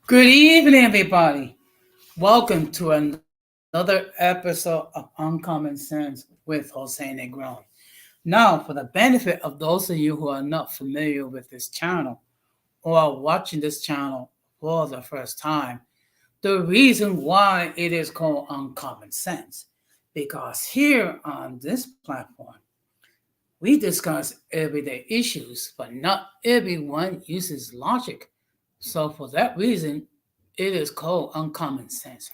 Good evening, everybody. Welcome to another episode of Uncommon Sense with Jose Negron. Now, for the benefit of those of you who are not familiar with this channel or are watching this channel for the first time, the reason why it is called Uncommon Sense, because here on this platform, we discuss everyday issues, but not everyone uses logic. So, for that reason, it is called Uncommon Sense.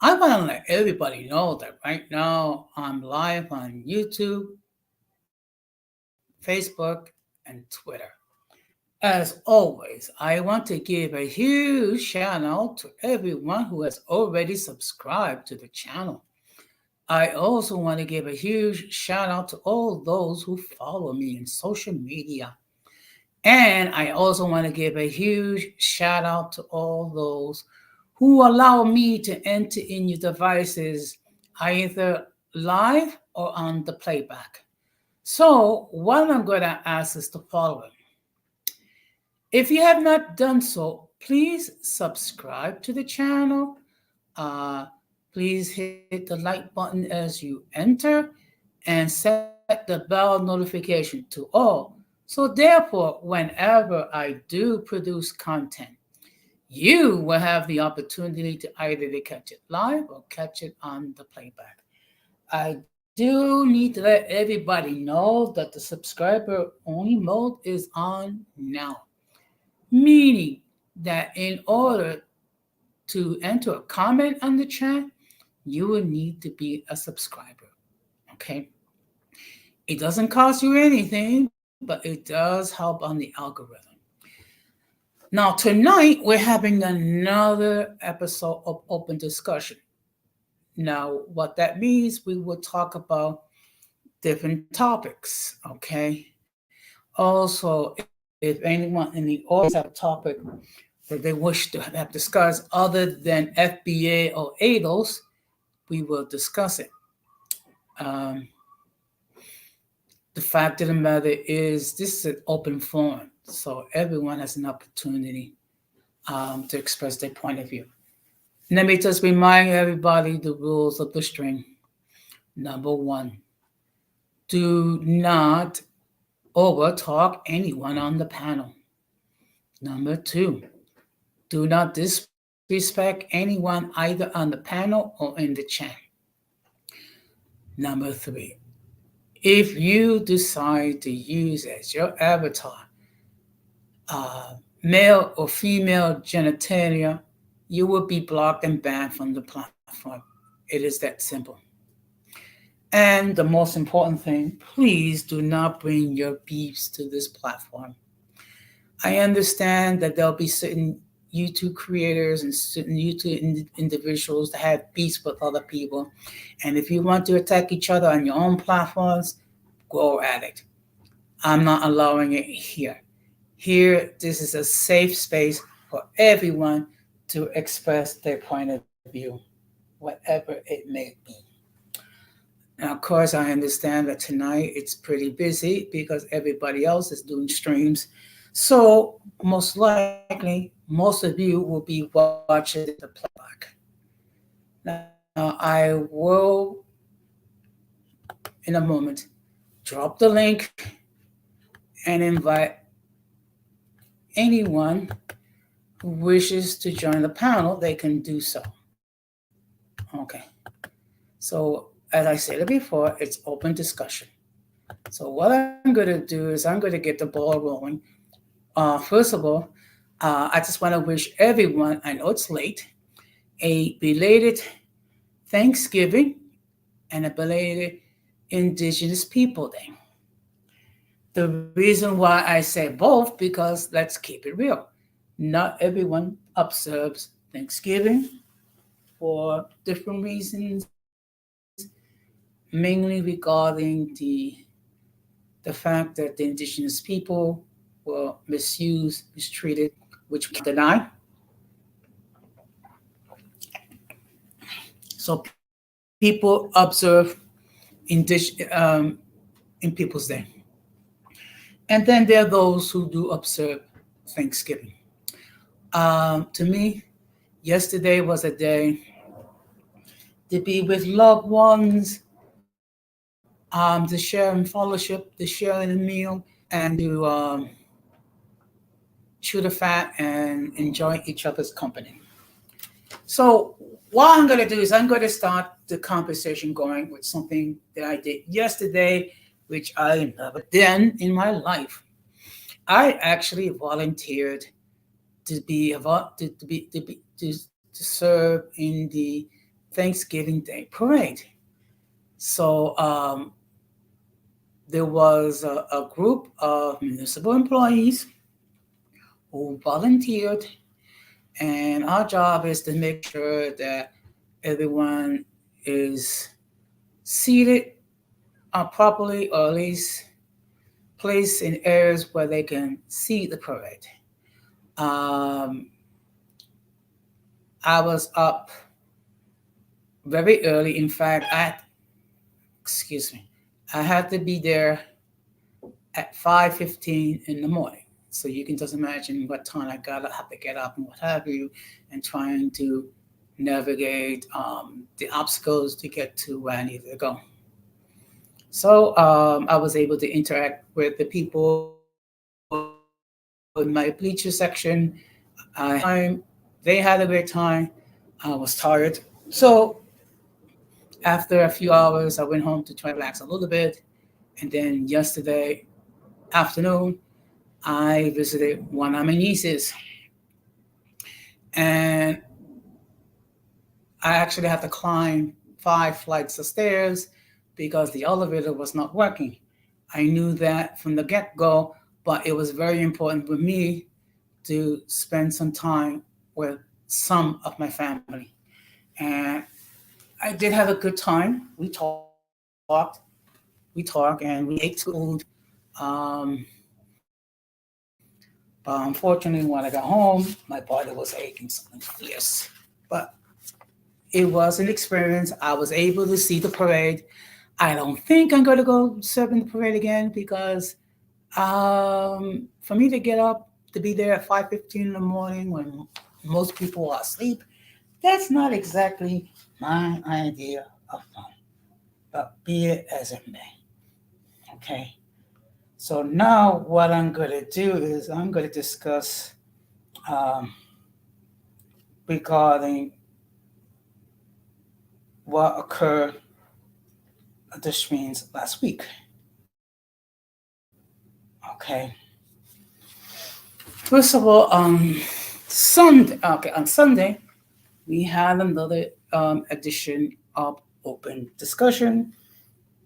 I want to let everybody know that right now I'm live on YouTube, Facebook, and Twitter. As always, I want to give a huge shout out to everyone who has already subscribed to the channel. I also want to give a huge shout out to all those who follow me in social media. And I also want to give a huge shout out to all those who allow me to enter in your devices either live or on the playback. So, what I'm going to ask is the following. If you have not done so, please subscribe to the channel. Uh, please hit the like button as you enter and set the bell notification to all. So, therefore, whenever I do produce content, you will have the opportunity to either to catch it live or catch it on the playback. I do need to let everybody know that the subscriber only mode is on now, meaning that in order to enter a comment on the chat, you will need to be a subscriber. Okay. It doesn't cost you anything, but it does help on the algorithm. Now, tonight we're having another episode of open discussion. Now, what that means, we will talk about different topics, okay? Also, if anyone in the audience have a topic that they wish to have discussed other than FBA or ADOS, we will discuss it. Um, the fact of the matter is, this is an open forum, so everyone has an opportunity to express their point of view. Let me just remind everybody the rules of the stream. Number one, do not over talk anyone on the panel. Number two, do not disrespect anyone either on the panel or in the chat. Number three, if you decide to use as your avatar uh, male or female genitalia, you will be blocked and banned from the platform. It is that simple. And the most important thing, please do not bring your beefs to this platform. I understand that there'll be certain YouTube creators and certain YouTube individuals that have beefs with other people. And if you want to attack each other on your own platforms, go at it. I'm not allowing it here. Here, this is a safe space for everyone to express their point of view, whatever it may be. Now, of course, I understand that tonight it's pretty busy because everybody else is doing streams. So, most likely, most of you will be watching the playback. Now, I will, in a moment, drop the link and invite anyone who wishes to join the panel, they can do so. Okay. So, as I said it before, it's open discussion. So, what I'm going to do is I'm going to get the ball rolling. First of all, I just want to wish everyone, I know it's late, a belated Thanksgiving and a belated Indigenous People Day. The reason why I say both, because let's keep it real. Not everyone observes Thanksgiving for different reasons, mainly regarding the fact that the indigenous people were misused, mistreated, which we can't deny. So people observe in People's Day. And then there are those who do observe Thanksgiving. To me, yesterday was a day to be with loved ones, to share in fellowship, to share in a meal, and to chew the fat and enjoy each other's company. So, what I'm going to do is I'm going to start the conversation going with something that I did yesterday, which I never done in my life. I actually volunteered to be a to serve in the Thanksgiving Day parade. So there was a group of municipal employees who volunteered, and our job is to make sure that everyone is seated properly, or at least placed in areas where they can see the parade. Um, I was up very early. In fact, excuse me, I had to be there at 5:15 in the morning. So you can just imagine what time I gotta have to get up and what have you, and trying to navigate the obstacles to get to where I needed to go. So I was able to interact with the people in my bleacher section. I had a great time. They had a great time. I was tired. So after a few hours, I went home to try to relax a little bit. And then yesterday afternoon, I visited one of my nieces. And I actually had to climb 5 flights of stairs because the elevator was not working. I knew that from the get go, but it was very important for me to spend some time with some of my family. And I did have a good time. We talked, and we ate food. Um, but unfortunately, when I got home, my body was aching something fierce. But it was an experience. I was able to see the parade. I don't think I'm going to go serve in the parade again because for me to get up to be there at 5:15 in the morning when most people are asleep, that's not exactly my idea of fun. But be it as it may. Okay. So now what I'm going to do is I'm going to discuss um, regarding what occurred at the streams last week. Okay. First of all, on Sunday, we had another edition of open discussion,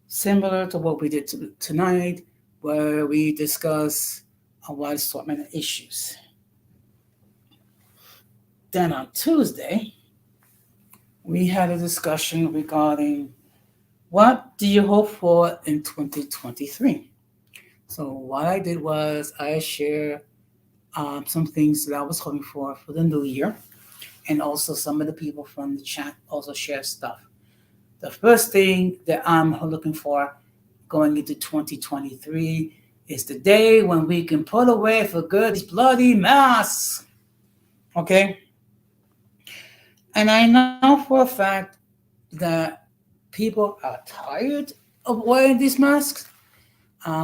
similar to what we did tonight, where we discuss a wide assortment of issues. Then on Tuesday, we had a discussion regarding what do you hope for in 2023. So what I did was I shared some things that I was hoping for the new year, and also some of the people from the chat also share stuff. The first thing that I'm looking for going into 2023 is the day when we can put away for good these bloody masks. Okay? And I know for a fact that people are tired of wearing these masks.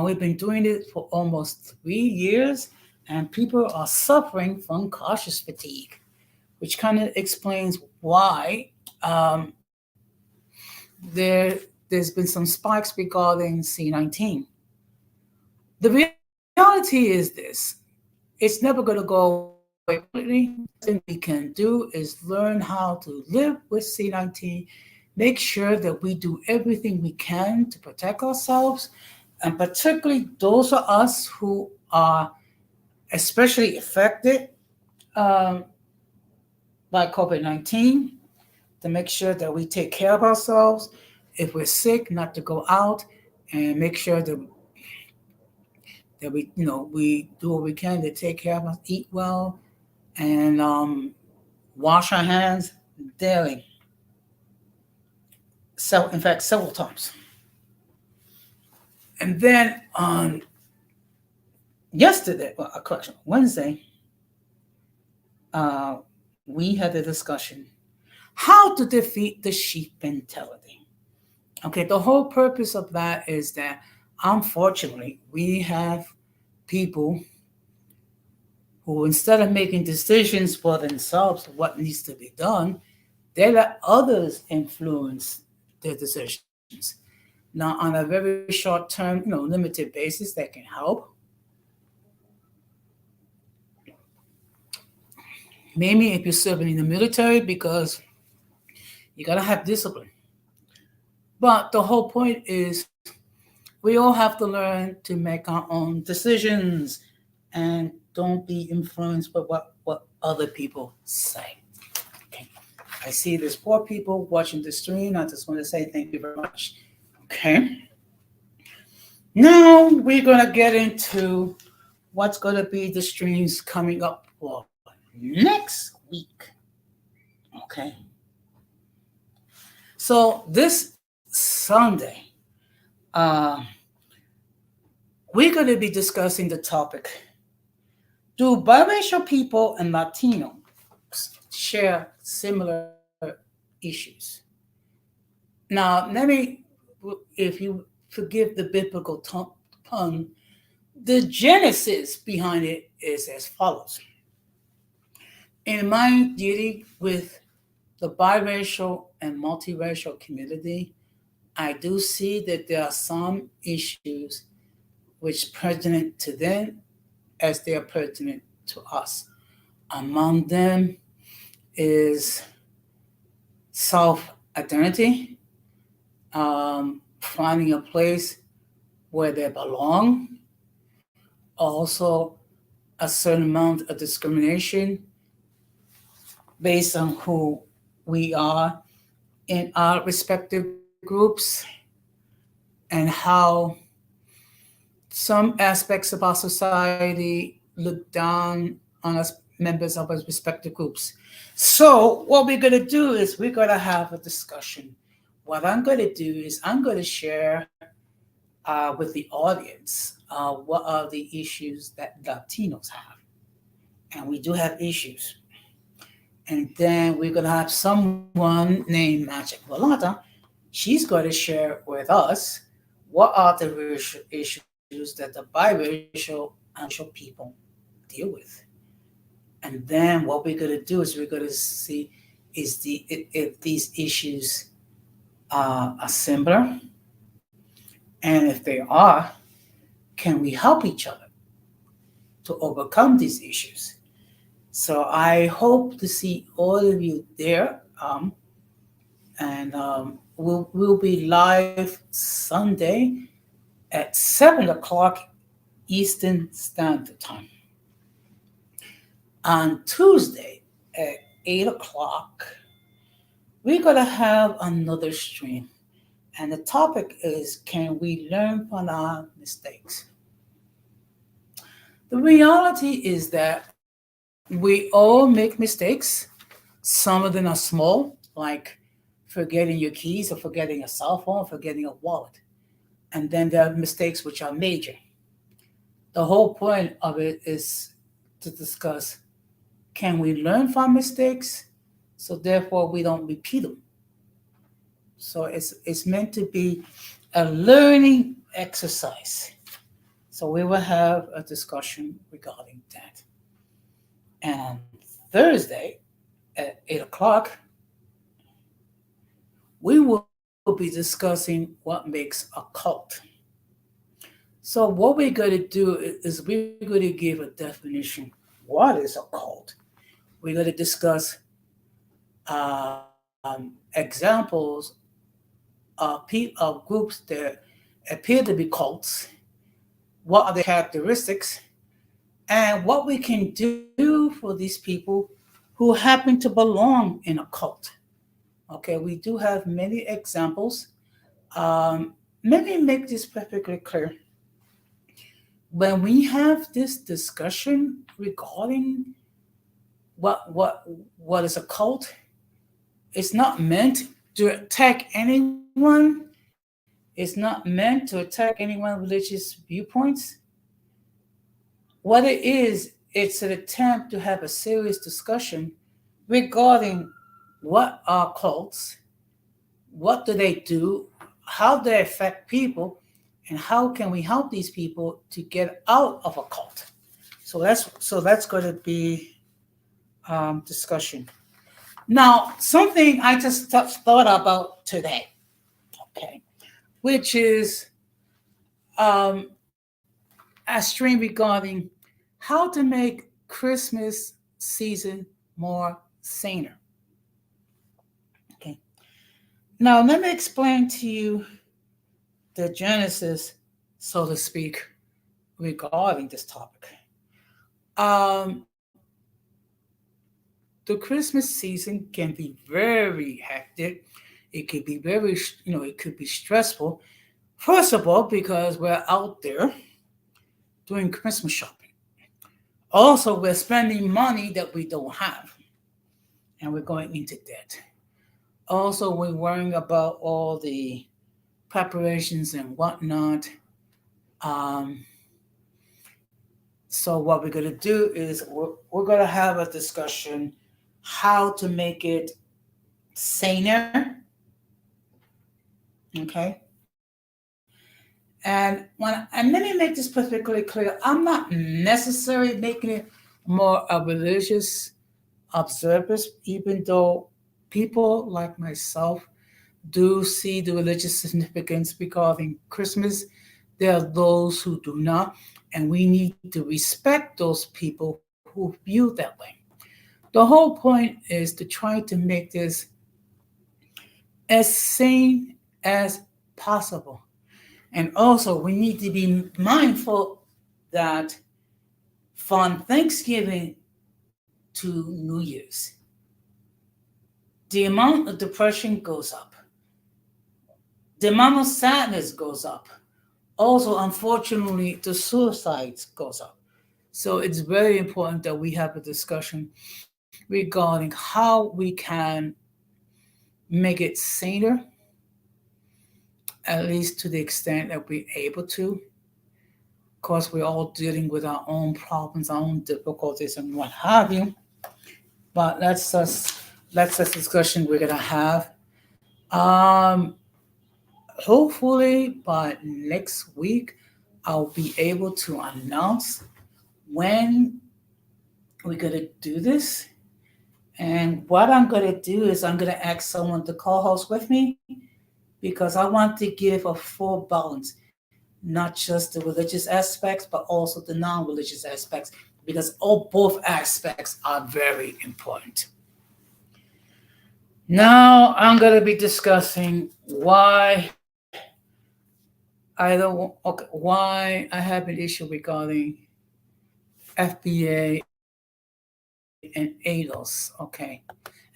We've been doing it for almost 3 years, and people are suffering from cautious fatigue, which kind of explains why um, there's been some spikes regarding C19. The reality is this: it's never going to go away completely. The thing we can do is learn how to live with C19, make sure that we do everything we can to protect ourselves, and particularly those of us who are especially affected um, by COVID 19, to make sure that we take care of ourselves. If we're sick, not to go out, and make sure that we do what we can to take care of us, eat well, and wash our hands daily. So, in fact, several times. And then on yesterday, well, correction, Wednesday, uh, we had a discussion how to defeat the sheep mentality. Okay, the whole purpose of that is that unfortunately we have people who, instead of making decisions for themselves what needs to be done, they let others influence their decisions. Now, on a very short term, limited basis, that can help. Maybe if you're serving in the military, because you gotta have discipline. But the whole point is we all have to learn to make our own decisions and don't be influenced by what other people say. Okay. I see there's 4 people watching the stream. I just want to say thank you very much. Okay. Now we're gonna get into what's gonna be the streams coming up for next week. Okay. So this Sunday, uh, we're going to be discussing the topic: do biracial people and Latino share similar issues? Now, let me, if you forgive the biblical pun, the genesis behind it is as follows. In my dealing with the biracial and multiracial community, I do see that there are some issues which pertinent to them as they are pertinent to us. Among them is self identity, finding a place where they belong, also a certain amount of discrimination based on who we are in our respective groups, and how some aspects of our society look down on us members of our respective groups. So what we're going to do is we're going to have a discussion. What I'm going to do is I'm going to share with the audience what are the issues that Latinos have. And we do have issues. And then we're going to have someone named Magic Volata. She's going to share with us what are the racial issues that the biracial and multiracial people deal with. And then what we're going to do is we're going to see is if these issues are similar, and if they are, can we help each other to overcome these issues? So I hope to see all of you there. And we'll be live Sunday at 7 o'clock Eastern Standard Time. On Tuesday at 8 o'clock, we're going to have another stream. And the topic is, can we learn from our mistakes? The reality is that we all make mistakes. Some of them are small, like forgetting your keys or forgetting a cell phone, forgetting a wallet. And then there are mistakes which are major. The whole point of it is to discuss, can we learn from mistakes so therefore we don't repeat them? So it's meant to be a learning exercise. So we will have a discussion regarding that. And on Thursday at 8 o'clock, we will be discussing what makes a cult. So what we're going to do is we're going to give a definition. What is a cult? We're going to discuss examples of groups that appear to be cults, what are their characteristics, and what we can do for these people who happen to belong in a cult. Okay, we do have many examples. Let me make this perfectly clear. When we have this discussion regarding what is a cult, it's not meant to attack anyone. It's not meant to attack anyone's religious viewpoints. What it is It's an attempt to have a serious discussion regarding what are cults, what do they do, how they affect people, and how can we help these people to get out of a cult. So that's going to be discussion. Now, something I just thought about today, okay, which is a stream regarding how to make Christmas season more saner. Okay. Now, let me explain to you the genesis, so to speak, regarding this topic. Um, the Christmas season can be very hectic. It could be very, it could be stressful. First of all, because we're out there doing Christmas shopping. Also, we're spending money that we don't have, and we're going into debt. Also, we're worrying about all the preparations and whatnot. Um, so, what we're going to do is we're going to have a discussion how to make it saner. Okay. And let me make this perfectly clear. I'm not necessarily making it more a religious observers, even though people like myself do see the religious significance regarding Christmas. There are those who do not, and we need to respect those people who view that way. The whole point is to try to make this as sane as possible. And also, we need to be mindful that from Thanksgiving to New Year's, the amount of depression goes up, the amount of sadness goes up. Also, unfortunately, the suicides goes up. So it's very important that we have a discussion regarding how we can make it saner, at least to the extent that we're able to. Of course, we're all dealing with our own problems, our own difficulties, and what have you. But that's a discussion we're gonna have. Um, Hopefully by next week, I'll be able to announce when we're gonna do this. And what I'm gonna do is I'm gonna ask someone to co-host with me because I want to give a full balance, not just the religious aspects, but also the non-religious aspects, because all both aspects are very important. Now I'm gonna be discussing why I have an issue regarding FBA and ADOS. Okay.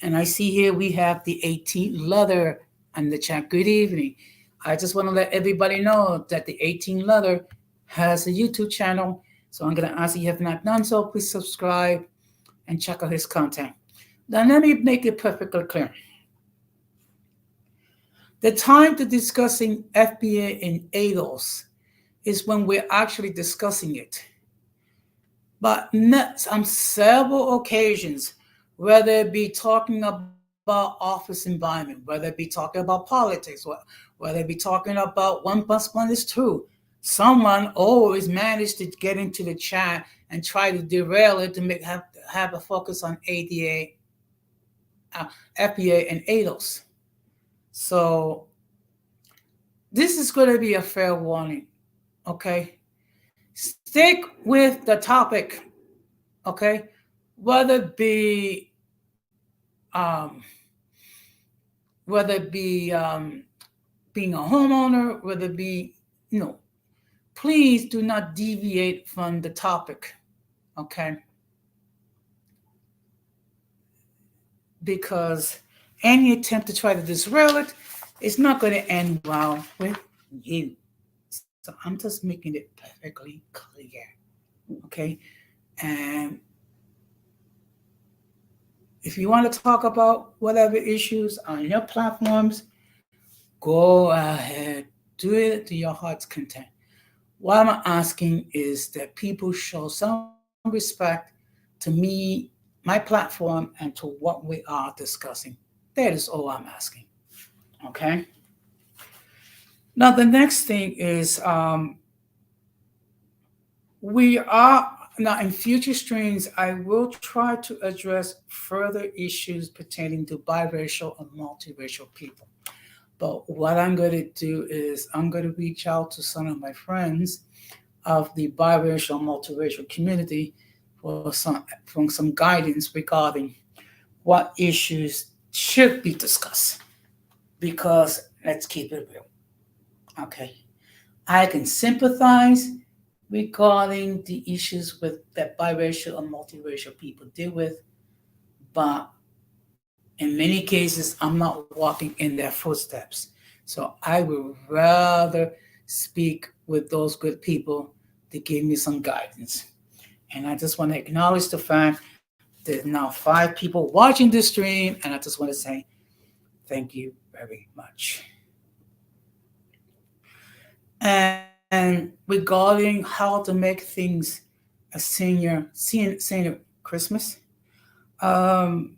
And I see here we have the 18th letter on the chat. Good evening. I just want to let everybody know that the 18 letter has a YouTube channel. So I'm going to ask you if you have not done so, please subscribe and check out his content. Now, let me make it perfectly clear. The time to discussing FBA and ADOS is when we're actually discussing it. But on several occasions, whether it be talking about office environment, whether it be talking about politics, whether it be talking about 1+1 is 2, someone always managed to get into the chat and try to derail it to have a focus on FBA, and ADOS. So this is going to be a fair warning, okay? Stick with the topic, okay? Whether it be um, being a homeowner, whether it be, please do not deviate from the topic, okay? Because any attempt to try to derail it is not going to end well with you. So I'm just making it perfectly clear, okay? And if you want to talk about whatever issues on your platforms, go ahead, do it to your heart's content. What I'm asking is that people show some respect to me, my platform, and to what we are discussing. That is all I'm asking. Okay. Now the next thing is we are now in future streams. I will try to address further issues pertaining to biracial and multiracial people. But what I'm going to do is I'm going to reach out to some of my friends of the biracial multiracial community for some guidance regarding what issues should be discussed. Because let's keep it real. Okay. I can sympathize regarding the issues with that biracial and multiracial people deal with, but in many cases, I'm not walking in their footsteps. So I would rather speak with those good people to give me some guidance. And I just want to acknowledge the fact there's now 5 people watching this stream, and I just want to say thank you very much. And regarding how to make things a senior Christmas, um,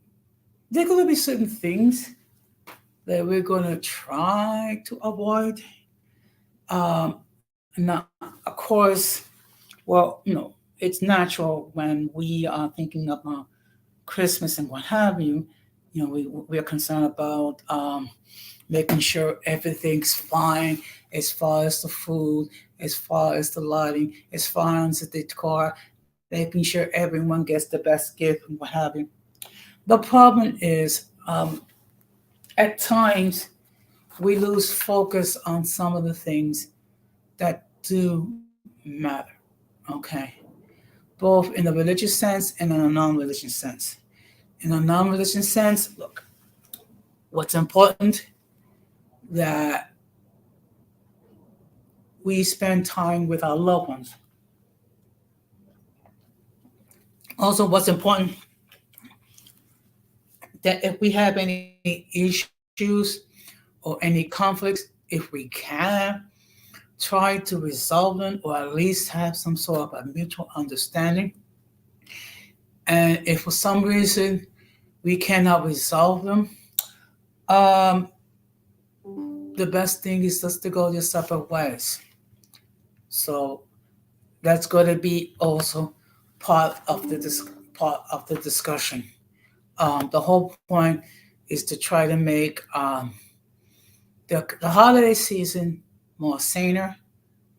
there are going to be certain things that we're going to try to avoid. Now, of course, well, it's natural when we are thinking about Christmas and what have you. We are concerned about making sure everything's fine as far as the food, as far as the lighting, as far as the decor, making sure everyone gets the best gift and what have you. The problem is, at times, we lose focus on some of the things that do matter. Okay. Both in the religious sense and in a non religious sense. In a non religious sense, look, what's important that we spend time with our loved ones. Also, what's important that if we have any issues or any conflicts, if we can, try to resolve them or at least have some sort of a mutual understanding. And if for some reason we cannot resolve them, um, the best thing is just to go your separate ways. So that's going to be also part of the discussion. The whole point is to try to make the holiday season more saner,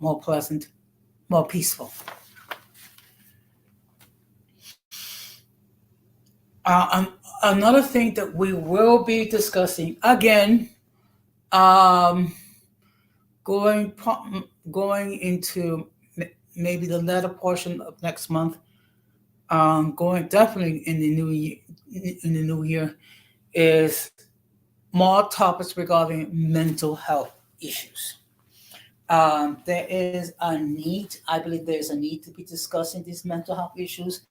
more pleasant, more peaceful. Another thing that we will be discussing again, um, going going into maybe the latter portion of next month, going definitely in the new year, is more topics regarding mental health issues. There is a need, I believe there's a need to be discussing these mental health issues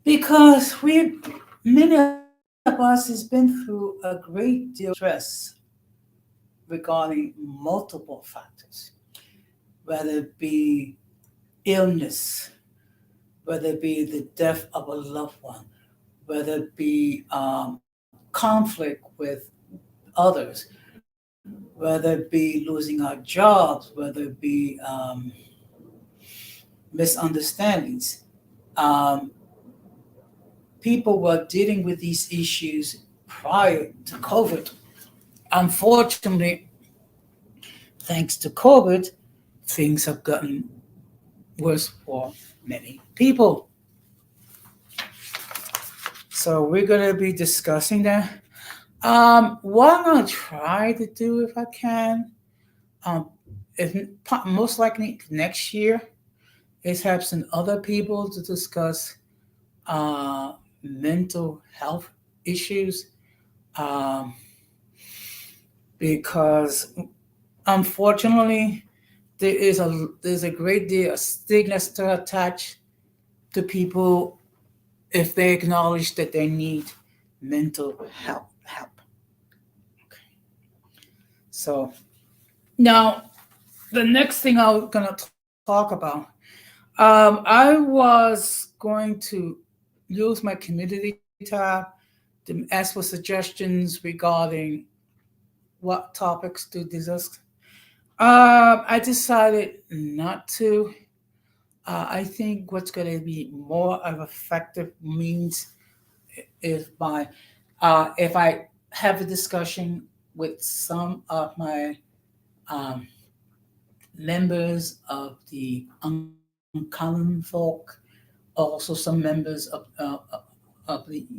because many of us has been through a great deal of stress regarding multiple factors, whether it be illness, whether it be the death of a loved one, whether it be conflict with others, whether it be losing our jobs, whether it be misunderstandings. Um, People were dealing with these issues prior to COVID. Unfortunately, thanks to COVID, things have gotten worse for many people. So we're going to be discussing that. What I'm going to try to do if I can, um, if, most likely next year, is have some other people to discuss uh, mental health issues, um, because unfortunately there's a great deal of stigma still attached to people if they acknowledge that they need mental health help. Okay. So now the next thing I'm gonna talk about, I was going to use my community tab to ask for suggestions regarding what topics to discuss. I decided not to. I think what's going to be more of effective means is by if I have a discussion with some of my um, members of the uncommon folk, also some members of the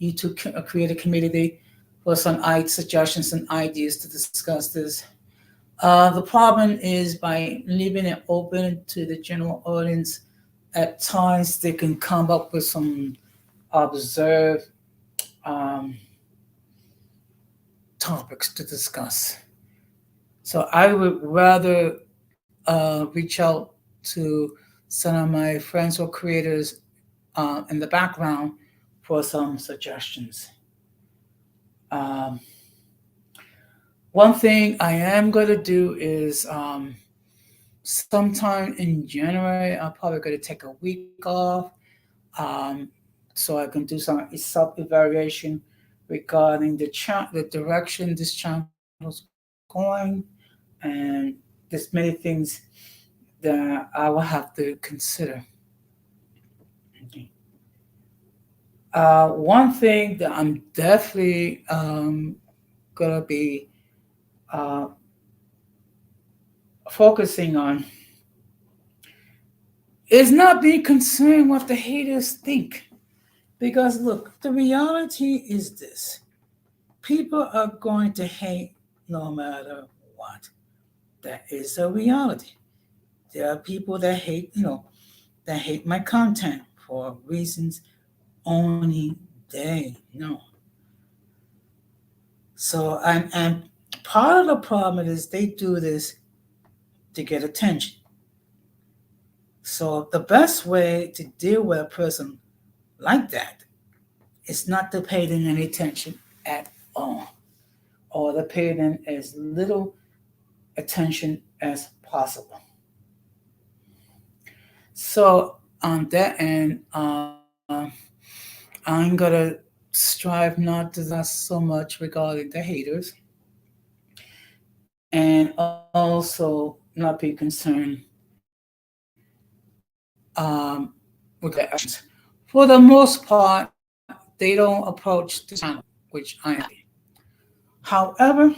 YouTube creator community for some suggestions and ideas to discuss this. The problem is by leaving it open to the general audience, at times they can come up with some observed um, topics to discuss. So I would rather reach out to some of my friends or creators in the background for some suggestions. Um, One thing I am going to do is sometime in January, I'm probably going to take a week off um, so I can do some self evaluation regarding the direction this channel is going, and there's many things that I will have to consider. Okay. One thing that I'm definitely gonna be uh, focusing on is not being concerned what the haters think. Because look, the reality is this: people are going to hate no matter what. That is a reality. There are people that that hate my content for reasons only they know. So, and part of the problem is they do this to get attention. So, the best way to deal with a person like that is not to pay them any attention at all, or to pay them as little attention as possible. So, on that end, I'm gonna strive not to discuss so much regarding the haters, and also not be concerned um, with their actions. For the most part, they don't approach the channel, which I am happy. However,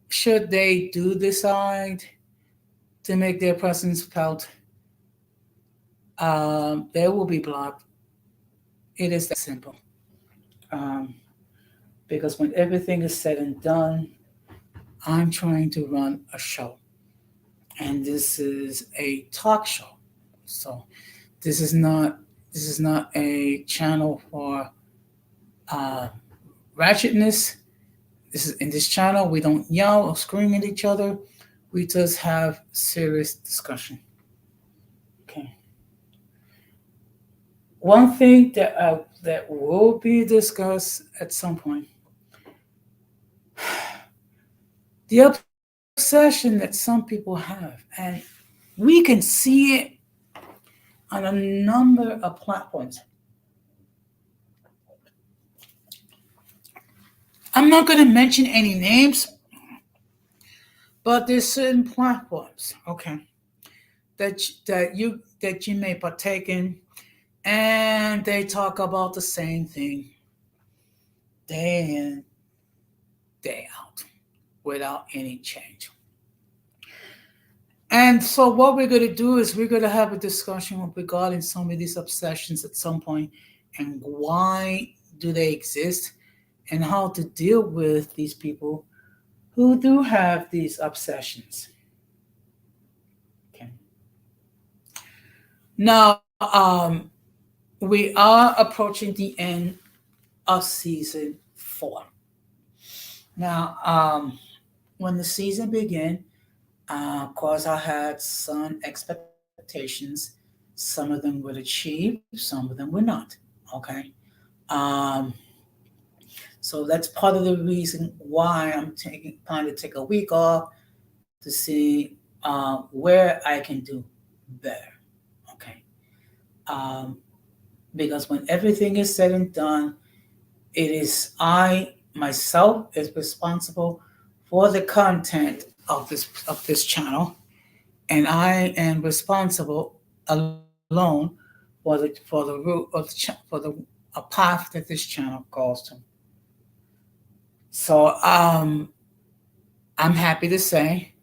should they do decide to make their presence felt, they will be blocked. It is that simple. Um, because when everything is said and done, I'm trying to run a show, and this is a talk show. So this is not this is not a channel for uh, ratchetness. This is in this channel we don't yell or scream at each other. We just have serious discussion. Okay. One thing that will be discussed at some point, the obsession that some people have, and we can see it on a number of platforms. I'm not going to mention any names, but there's certain platforms, okay, that you may partake in, and they talk about the same thing day in, day out, without any change. And so, what we're going to do is we're going to have a discussion regarding some of these obsessions at some point, and why do they exist, and how to deal with these people who do have these obsessions. Okay. Now, we are approaching the end of season 4. Now, when the season began, of course, I had some expectations. Some of them were achieved, some of them were not. Okay. Um, so that's part of the reason why I'm trying to take a week off to see where I can do. better. Okay. Um, because when everything is said and done, it is I myself is responsible for the content of this channel, and I am responsible alone for the route of for the a path that this channel goes to. So I'm happy to say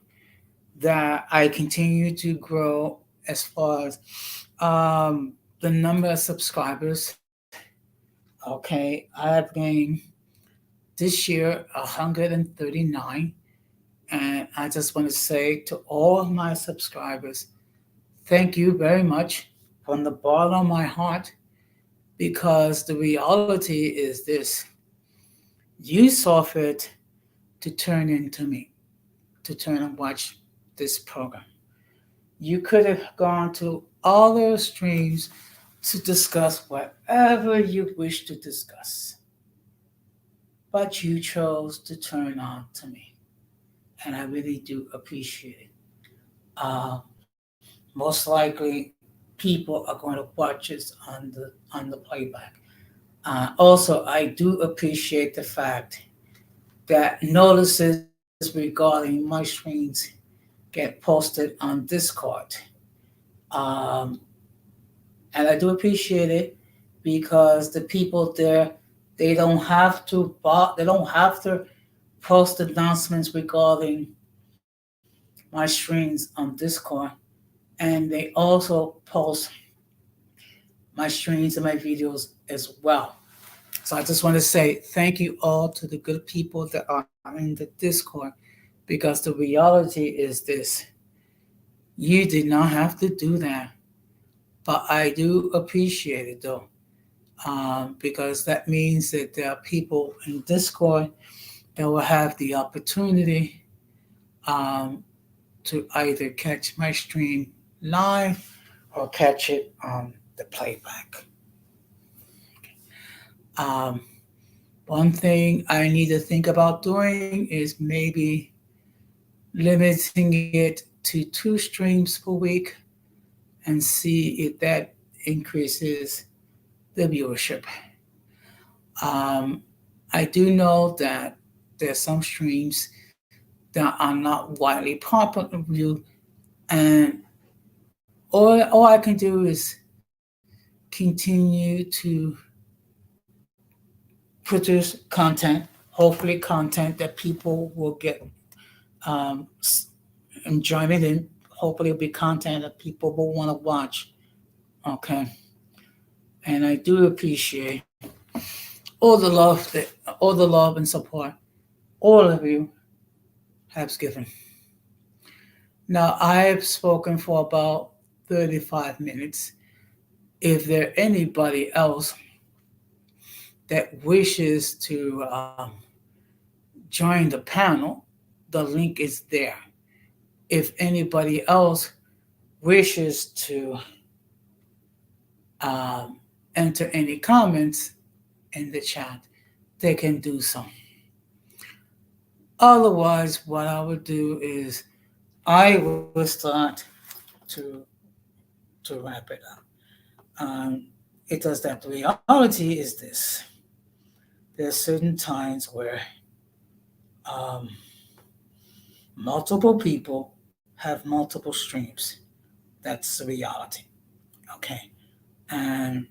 that I continue to grow as far as the number of subscribers. Okay, I have gained this year 139, and I just want to say to all of my subscribers, thank you very much from the bottom of my heart, because the reality is this: you saw fit to turn into me, to turn and watch this program. You could have gone to all those streams to discuss whatever you wish to discuss, but you chose to turn on to me, and I really do appreciate it. Uh, Most likely, people are going to watch us on the playback. Also, I do appreciate the fact that notices regarding my streams get posted on Discord. Um, and I do appreciate it because the people there, they don't have to post announcements regarding my streams on Discord, and they also post my streams and my videos as well. So I just want to say thank you all to the good people that are in the Discord, because the reality is this: you did not have to do that, but I do appreciate it though, because that means that there are people in Discord that will have the opportunity um, to either catch my stream live or catch it on the playback. Um, One thing I need to think about doing is maybe limiting it to 2 streams per week and see if that increases the viewership. Um, I do know that there's some streams that are not widely popular viewed, and all I can do is continue to produce content, hopefully content that people will get um, enjoyment in. Hopefully, it'll be content that people will want to watch. Okay, and I do appreciate all the love and support all of you have given. Now I have spoken for about 35 minutes. If there anybody else that wishes to join the panel, the link is there. If anybody else wishes to um, enter any comments in the chat, they can do so. Otherwise, what I would do is I will start to wrap it up. It does that. The reality is this: there's certain times where um, multiple people have multiple streams. That's the reality. Okay, and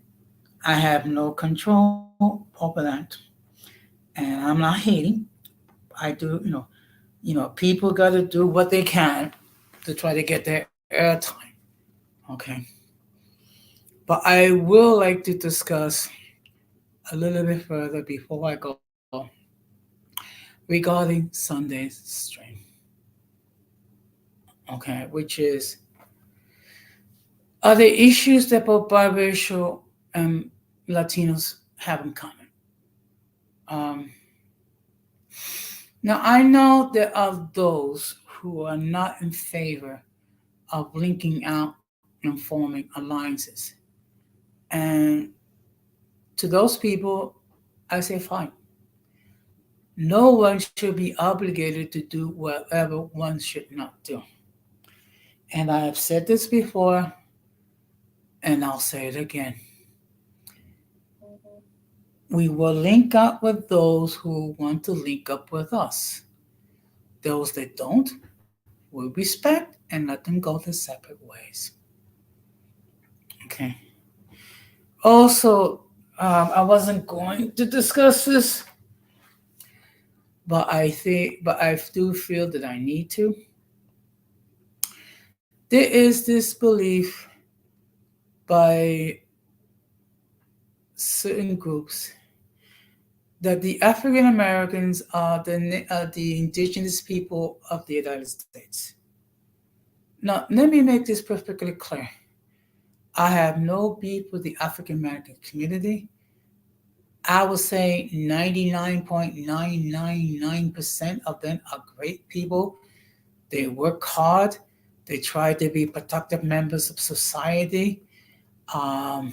I have no control over that, and I'm not hating. I do, people got to do what they can to try to get their airtime. Okay, but I will like to discuss a little bit further before I go regarding Sunday's stream. Okay, which is, are the issues that both biracial and Latinos have in common. Um, Now, I know there are those who are not in favor of linking out and forming alliances. And to those people, I say fine. No one should be obligated to do whatever one should not do. And I have said this before, and I'll say it again. We will link up with those who want to link up with us. Those that don't, we respect and let them go their separate ways. Okay. Also, I wasn't going to discuss this, but I do feel that I need to. There is this belief by certain groups that the African Americans are the indigenous people of the United States. Now, let me make this perfectly clear. I have no beef with the African American community. I would say 99.999% of them are great people. They work hard. They try to be productive members of society. Um,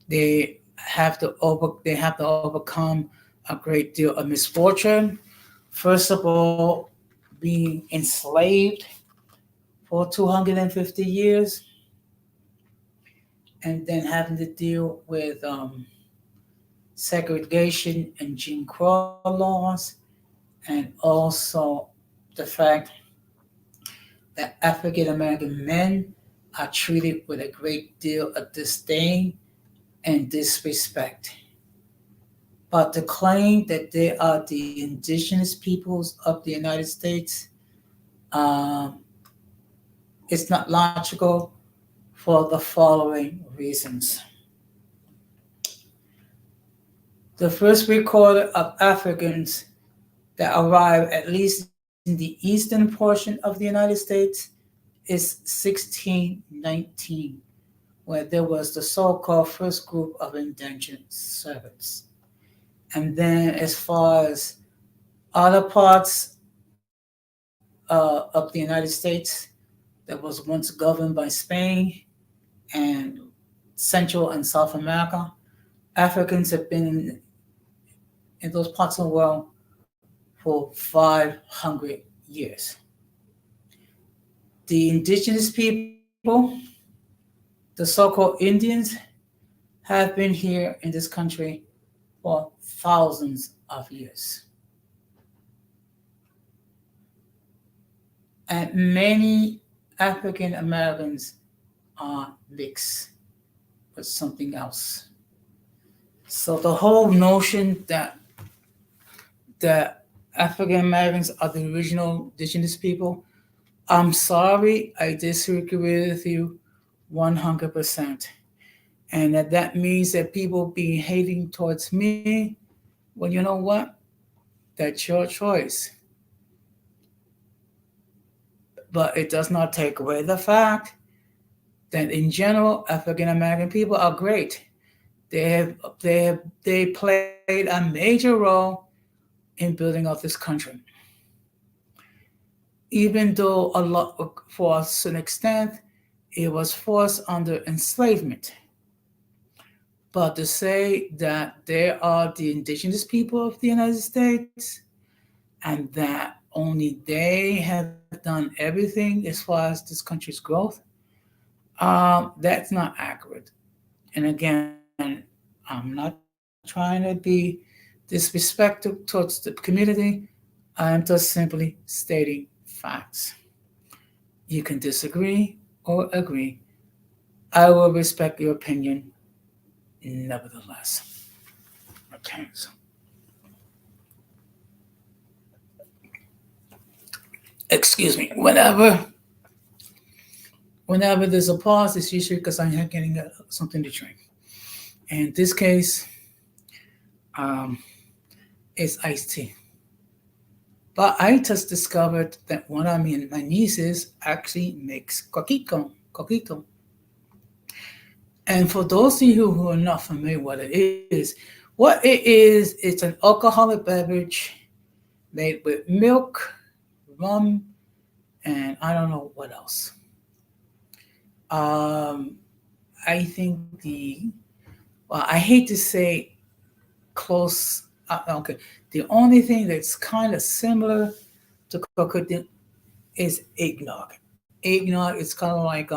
they have to overcome a great deal of misfortune. First of all, being enslaved for 250 years, and then having to deal with segregation and Jim Crow laws, and also the fact that African American men are treated with a great deal of disdain and disrespect. But to claim that they are the indigenous peoples of the United States, um, it's not logical for the following reasons. The first record of Africans that arrived, at least in the eastern portion of the United States, is 1619, where there was the so called first group of indentured servants. And then, as far as other parts of the United States that was once governed by Spain and Central and South America, Africans have been in those parts of the world for 500 years. The indigenous people, the so called Indians, have been here in this country for thousands of years. And many African Americans are mixed with something else. So the whole notion that African Americans are the original indigenous people, I'm sorry, I disagree with you 100%. And that means that people behaving towards me, well, you know what? That's your choice. But it does not take away the fact that in general, African American people are great. They have they played a major role in building up this country. Even though a lot, for a certain extent, it was forced under enslavement. But to say that they are the indigenous people of the United States and that only they have done everything as far as this country's growth, that's not accurate. And again, I'm not trying to be disrespectful towards the community. I am just simply stating facts. You can disagree or agree. I will respect your opinion nevertheless. Okay. So, excuse me. Whenever there's a pause, it's usually because I'm getting something to drink. In this case, um, it's iced tea. But I just discovered that one of my nieces actually makes coquito. And for those of you who are not familiar what it is, it's an alcoholic beverage made with milk, rum, and I don't know what else. Um, I think I hate to say close, okay, the only thing that's kind of similar to coquito is eggnog. eggnog is kind of like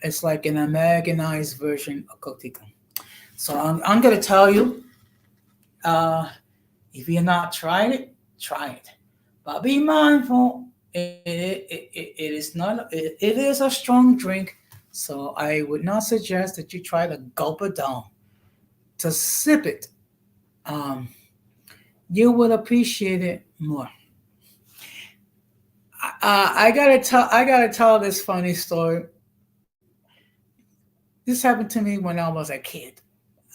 it's like an Americanized version of coquito. So I'm gonna tell you, uh, if you're not tried it, try it. But be mindful, it is not it is a strong drink, so I would not suggest that you try to gulp it down. To sip it, um, you will appreciate it more. I gotta tell this funny story. This happened to me when I was a kid.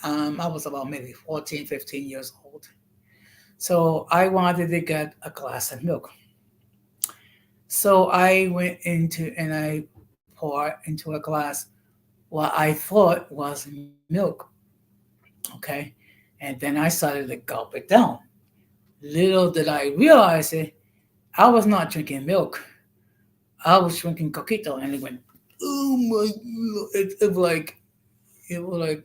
I was about maybe 14, 15 years old. So I wanted to get a glass of milk. So I went into and I poured into a glass what I thought was milk. Okay. And then I started to gulp it down. Little did I realize it, I was not drinking milk. I was drinking coquito, and it went, oh my, it it was like, it was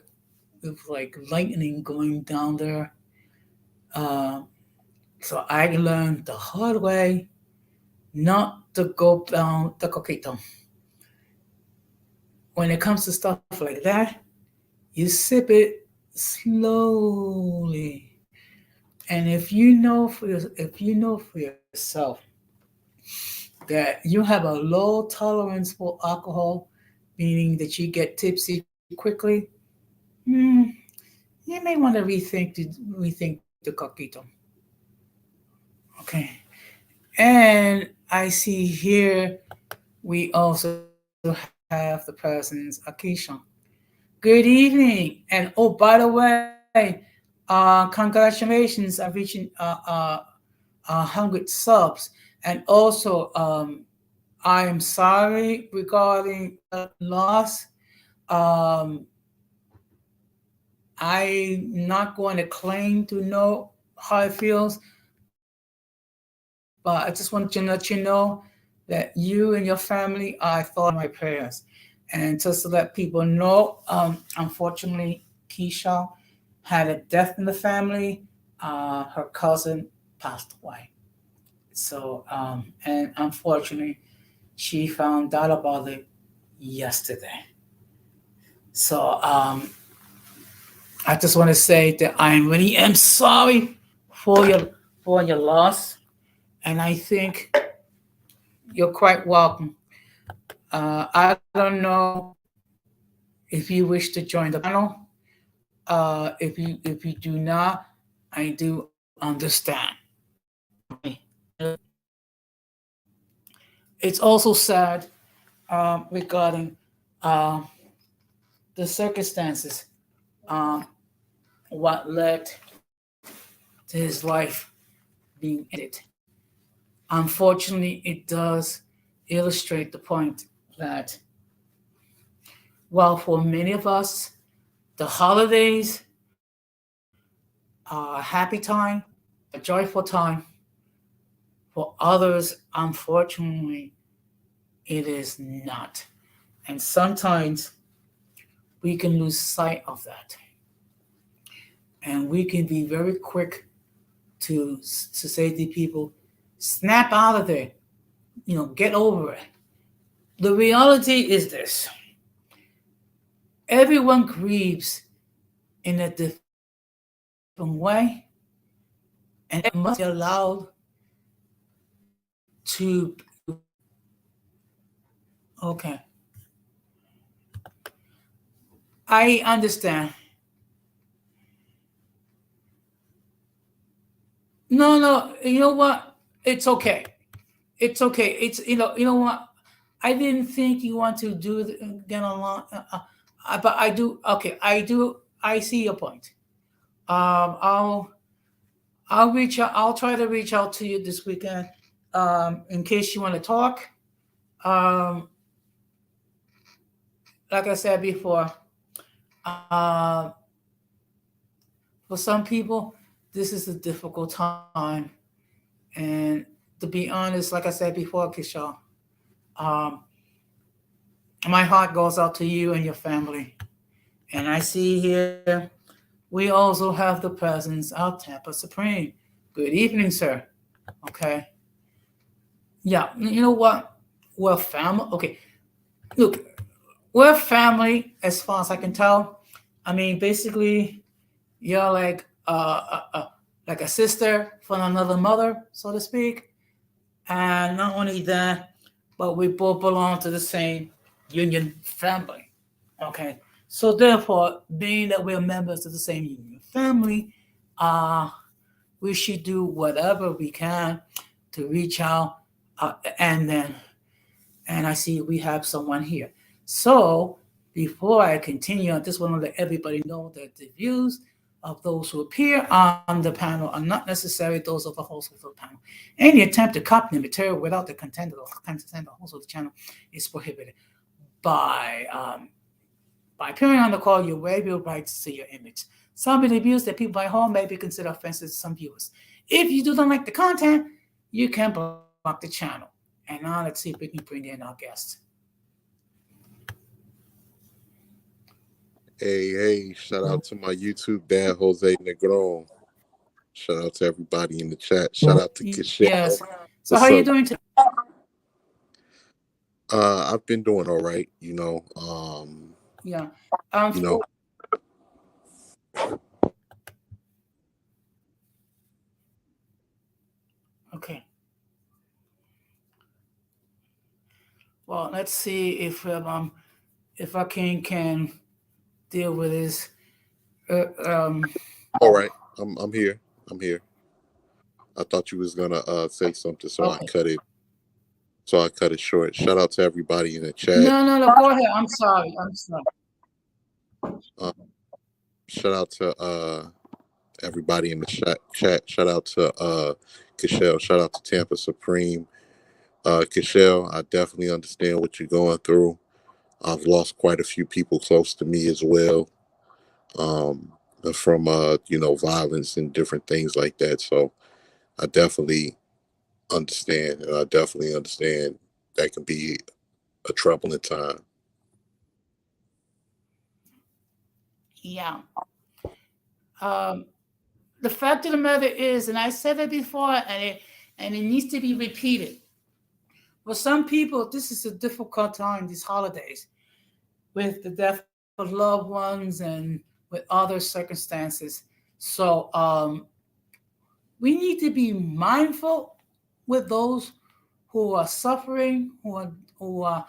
like lightning going down there. Uh, so I learned the hard way not to go down the coquito. When it comes to stuff like that, you sip it slowly. And if you know for yourself that you have a low tolerance for alcohol, meaning that you get tipsy quickly, hmm, you may want to rethink the coquito. Okay. And I see here we also have the presence Akisha. Good evening. And oh, by the way, congratulations on reaching 100 subs. And also, I am sorry regarding the loss. Um, I'm not going to claim to know how it feels, but I just want to let you know that you and your family are thought in my prayers. And just to let people know, unfortunately, Keisha had a death in the family. Her cousin passed away. So, and unfortunately, she found out about it yesterday. So, I just want to say that I really am sorry for your loss, and I think you're quite welcome. I don't know if you wish to join the panel. If you do not, I do understand. It's also sad regarding uh, the circumstances, um, what led to his life being ended. Unfortunately, it does illustrate the point that while for many of us, the holidays are a happy time, a joyful time, for others, unfortunately, it is not. And sometimes we can lose sight of that. And we can be very quick to say to people, snap out of there, get over it. The reality is this: everyone grieves in a different way, and everyone must be allowed to. Okay, I understand. No, no, you know what? It's okay. It's okay. It's you know what? I didn't think you want to get along, but I do. Okay, I do. I see your point. Um, I'll I'll reach out. I'll try to reach out to you this weekend, in case you want to talk. Um, like I said before, uh, for some people, this is a difficult time, and to be honest, like I said before, Kisha, um, my heart goes out to you and your family. And I see here we also have the presence of Tampa Supreme. Good evening, sir. Okay. Yeah, you know what? we're family. Okay, look, we're family as far as I can tell. I mean, basically, you're like a sister from another mother, so to speak. And not only that, but we both belong to the same union family. Okay. So therefore, being that we're members of the same union family, uh, we should do whatever we can to reach out. And then, and I see we have someone here. So before I continue, I just want to let everybody know that the views of those who appear on the panel are not necessarily those of the host of the panel. Any attempt to copy the material without the consent of the host of the channel is prohibited. By by appearing on the call, you waive your right to see your image. Some of the views that people by home may be considered offensive to some viewers. If you do not like the content, you can block the channel. And now let's see if we can bring in our guest. Hey, shout out to my YouTube dad, Jose Negron. Shout out to everybody in the chat. Shout out to Yes. Kishel. So how are you What's doing up? today? I've been doing all right, Yeah. Um. you know, Okay. Well, let's see if I can deal with this. Uh, um. all right. I'm here. I'm here. I thought you was gonna say something, so I Okay. cut it. So I cut it short. Shout out to everybody in the chat. No. Go ahead. I'm sorry. I'm sorry. Uh, Shout out to everybody in the chat. Shout out to Kishel. Shout out to Tampa Supreme. Kishel, I definitely understand what you're going through. I've lost quite a few people close to me as well, um, from violence and different things like that. So I definitely understand, and I definitely understand that can be a troubling time. Yeah. Um. The fact of the matter is, and I said it before, and it needs to be repeated. For some people, this is a difficult time. These holidays, with the death of loved ones and with other circumstances. So we need to be mindful with those who are suffering, who are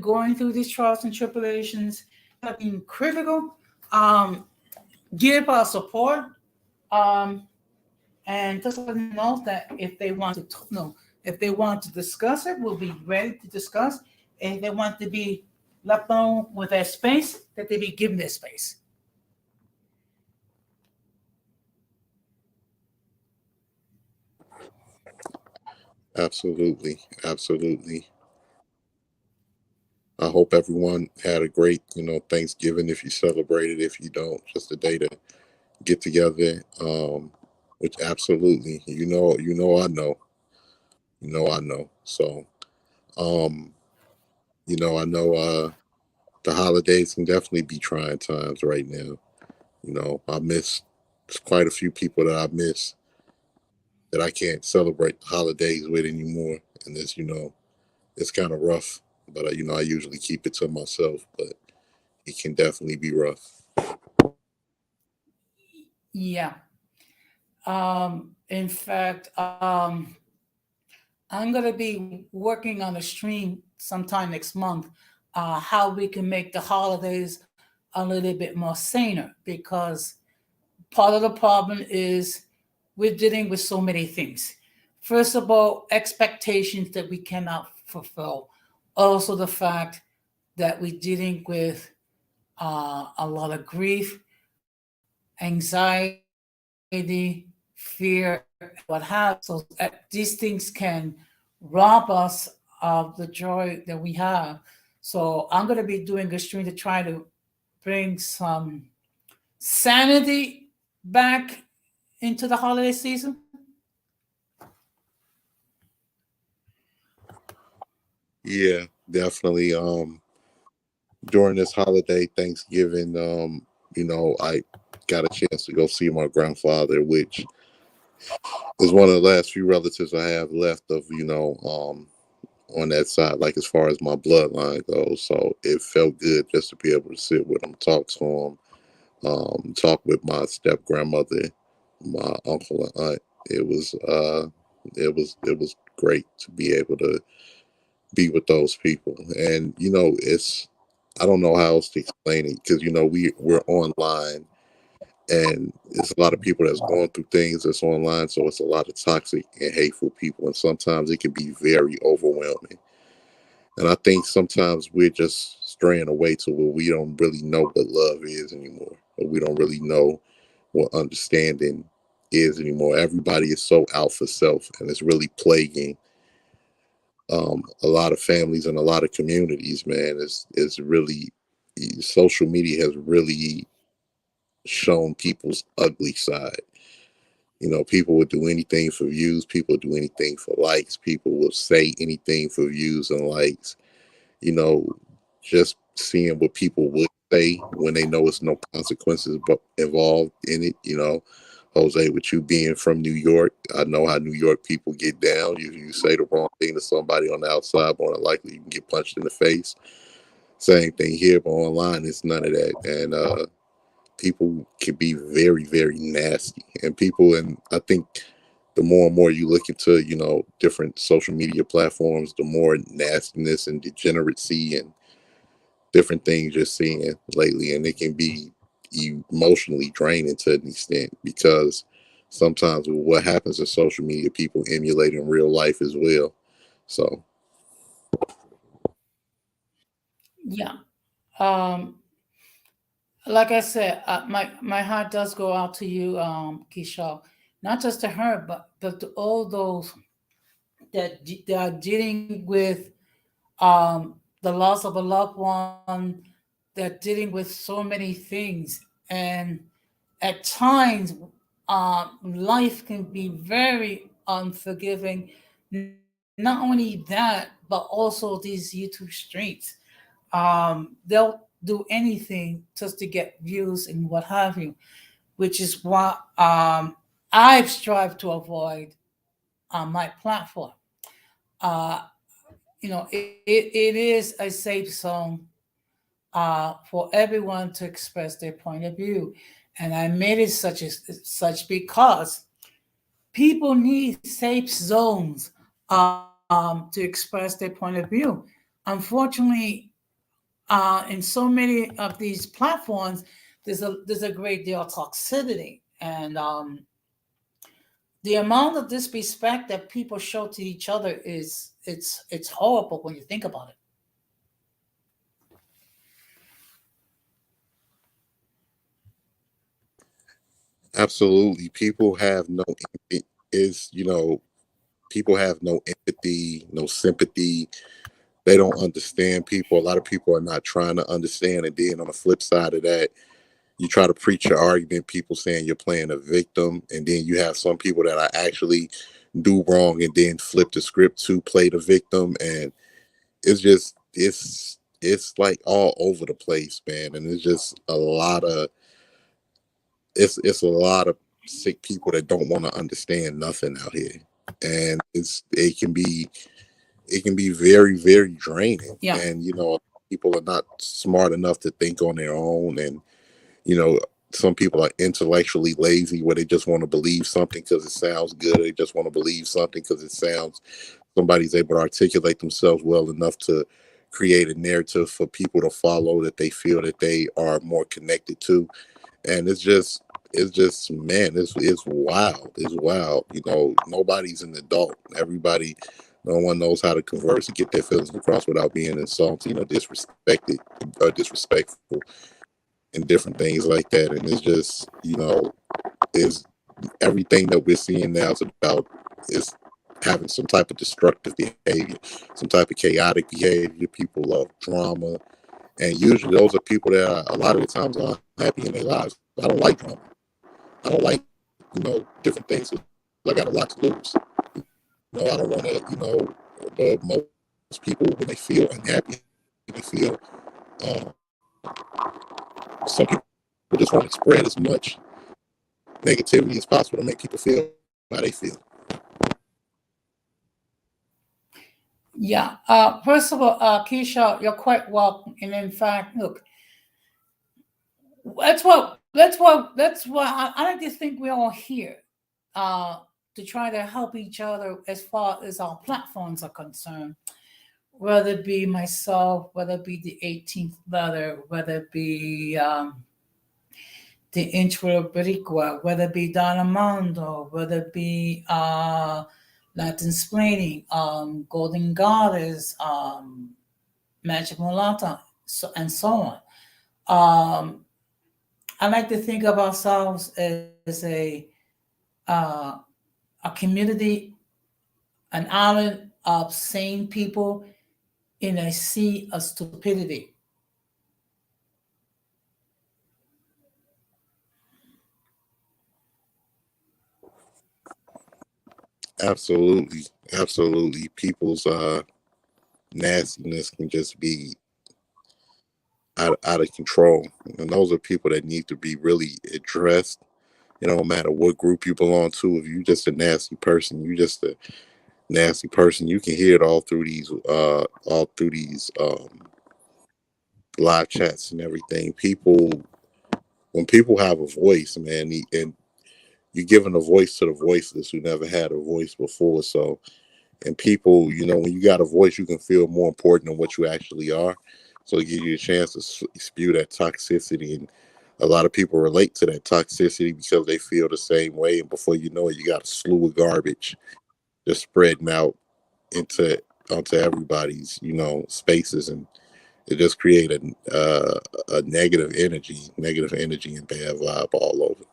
going through these trials and tribulations, being critical. Um, give our support, um, and just let them know that if they want to, no, if they want to discuss it, we'll be ready to discuss. If they want to be left alone with their space, that they be given their space. Absolutely, absolutely. I hope everyone had a great, Thanksgiving if you celebrated. If you don't, just a day to get together. Which absolutely, I know. So, um, I know the holidays can definitely be trying times right now. I miss quite a few people that I miss that I can't celebrate the holidays with anymore, and it's kind of rough. But I usually keep it to myself, but it can definitely be rough. Yeah. In fact, I'm gonna be working on a stream sometime next month. How we can make the holidays a little bit more saner, because part of the problem is we're dealing with so many things. First of all, expectations that we cannot fulfill. Also, the fact that we're dealing with a lot of grief, anxiety, fear, what have. So these things can rob us of the joy that we have. So I'm going to be doing a stream to try to bring some sanity back into the holiday season. Yeah, definitely. During this holiday, Thanksgiving, I got a chance to go see my grandfather, which is one of the last few relatives I have left of, on that side, like as far as my bloodline goes. So it felt good just to be able to sit with them, talk to them, talk with my step grandmother, my uncle and aunt. It was great to be able to be with those people. And it's I don't know how else to explain it, because we're online, and there's a lot of people that's going through things that's online, so it's a lot of toxic and hateful people, and sometimes it can be very overwhelming. And I think sometimes we're just straying away to where we don't really know what love is anymore, or we don't really know what understanding is anymore. Everybody is so out for self, and it's really plaguing a lot of families and a lot of communities. Man, it's really, social media has really shown people's ugly side. People would do anything for views. People would do anything for likes. People will say anything for views and likes. You know, just seeing what people would say when they know it's no consequences involved in it. Jose, with you being from New York, I know how New York people get down. You say the wrong thing to somebody on the outside, more than likely you can get punched in the face. Same thing here, but online it's none of that. And people can be very, very nasty. And I think the more and more you look into, different social media platforms, the more nastiness and degeneracy and different things you're seeing lately. And it can be emotionally draining to an extent, because sometimes what happens in social media, people emulate in real life as well. So, Yeah. Um, like I said, my heart does go out to you, Keisha. Not just to her, but to all those that are dealing with the loss of a loved one. They're dealing with so many things, and at times, life can be very unforgiving. Not only that, but also these YouTube streets. They'll do anything just to get views and what have you, which is what I've strived to avoid on my platform. Uh, it is a safe zone for everyone to express their point of view, and I made it such because people need safe zones to express their point of view. Unfortunately, in so many of these platforms, there's a great deal of toxicity, and the amount of disrespect that people show to each other is it's horrible when you think about it. absolutely, is, people have no empathy, no sympathy. They don't understand people. A lot of people are not trying to understand. And then on the flip side of that, you try to preach your argument, people saying you're playing a victim, and then you have some people that are actually do wrong and then flip the script to play the victim. And it's like all over the place, man. And it's a lot of sick people that don't want to understand nothing out here. And it can be very, very draining. Yeah. And people are not smart enough to think on their own. And you know some people are intellectually lazy, where they just want to believe something because it sounds good. They just want to believe something because it sounds somebody's able to articulate themselves well enough to create a narrative for people to follow, that they feel that they are more connected to. And it's just, man, it's wild. It's wild. Nobody's an adult. No one knows how to converse and get their feelings across without being insulting or disrespected or disrespectful, and different things like that. And it's just, is everything that we're seeing now is having some type of destructive behavior, some type of chaotic behavior. People love drama, and usually those are people that a lot of the times are unhappy in their lives. I don't like drama. I don't like different things. I got a lot to lose. I don't want to, but most people, when they feel unhappy, they feel uh, some people just want to spread as much negativity as possible to make people feel how they feel. Yeah. First of all, Keisha, you're quite welcome. And in fact, look, that's what I like to think we're all here uh, to try to help each other as far as our platforms are concerned. Whether it be myself, whether it be the 18th letter, whether it be the intro Boricua, whether it be Don Armando, whether it be Latin Splaining, Golden Goddess, Magic Mulata, and so on. Um, I like to think of ourselves as uh, a community, an island of sane people in a sea of stupidity. Absolutely, absolutely. People's nastiness can just be out of control, and those are people that need to be really addressed. You know, no matter what group you belong to, if you just a nasty person, you just a nasty person. You can hear it all through these live chats and everything. People, when people have a voice, man, and you're giving a voice to the voiceless who never had a voice before. So, and people, you know, when you got a voice, you can feel more important than what you actually are. So it gives you a chance to spew that toxicity. And a lot of people relate to that toxicity because they feel the same way. And before you know it, you got a slew of garbage just spreading out into onto everybody's, spaces, and it just create a negative energy and bad vibe all over.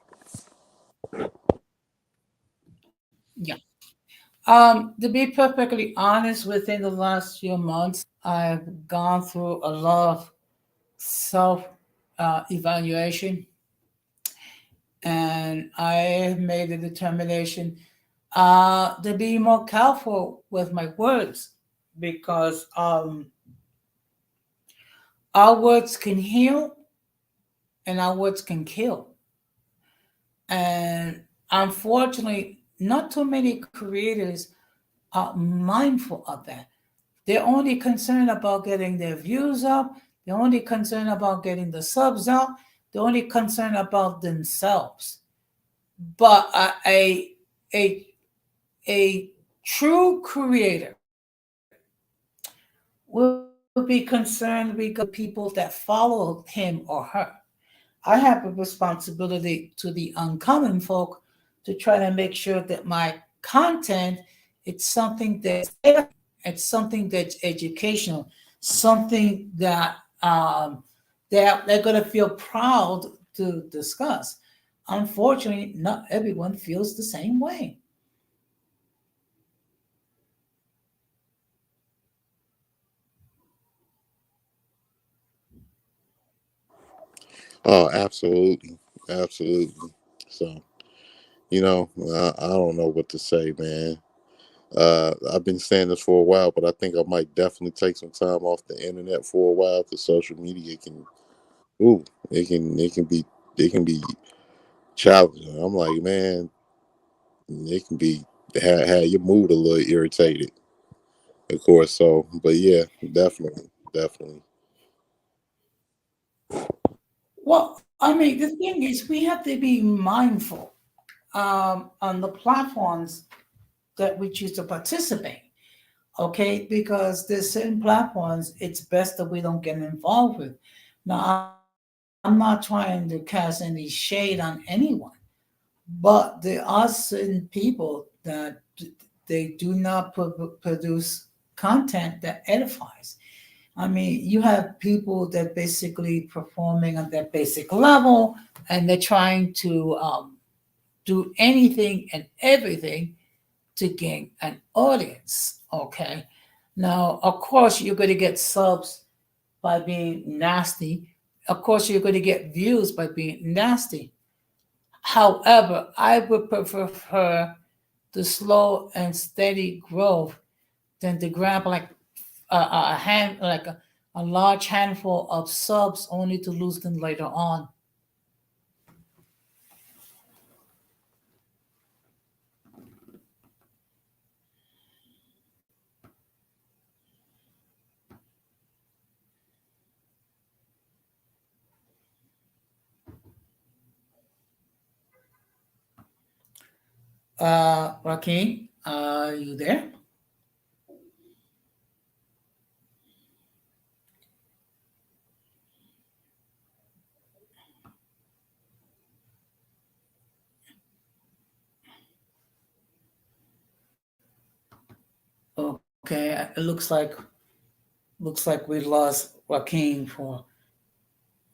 Yeah. To be perfectly honest, within the last few months, I've gone through a lot of self evaluation, and I have made a determination to be more careful with my words because our words can heal and our words can kill. And unfortunately, not too many creators are mindful of that. They're only concerned about getting their views up. They're only concerned about getting the subs up. They're only concerned about themselves. But a a true creator will be concerned regarding the people that follow him or her. I have a responsibility to the uncommon folk to try to make sure that my content it's something that's it's something that's educational, something that they're going to feel proud to discuss. Unfortunately, not everyone feels the same way. Oh, absolutely, absolutely. So, I don't know what to say, man. I've been saying this for a while, but I think I might definitely take some time off the internet for a while because social media can, ooh, it can be challenging. I'm like, man, it can be have your mood a little irritated, of course. So, but yeah, definitely, definitely. Well, I mean, the thing is, we have to be mindful on the platforms that we choose to participate. Okay, because there's certain platforms it's best that we don't get involved with. Now, I'm not trying to cast any shade on anyone, but there are certain people that they do not produce content that edifies. I mean, you have people that basically performing on their basic level, and they're trying to do anything and everything to gain an audience. Okay. Now, of course, you're going to get subs by being nasty. Of course, you're going to get views by being nasty. However, I would prefer the slow and steady growth than to grab like a hand, like a large handful of subs only to lose them later on. Joaquin, are you there? Okay, it looks like we lost Joaquin for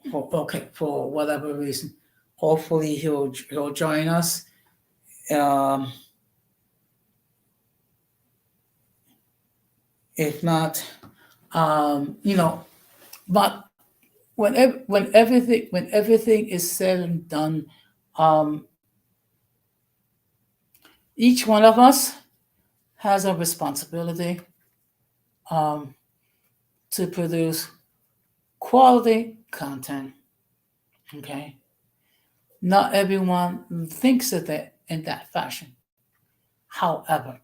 whatever reason. Hopefully he'll join us. Um, if not, you know, but when everything is said and done, um, each one of us has a responsibility um, to produce quality content. Okay, not everyone thinks of it in that fashion. However,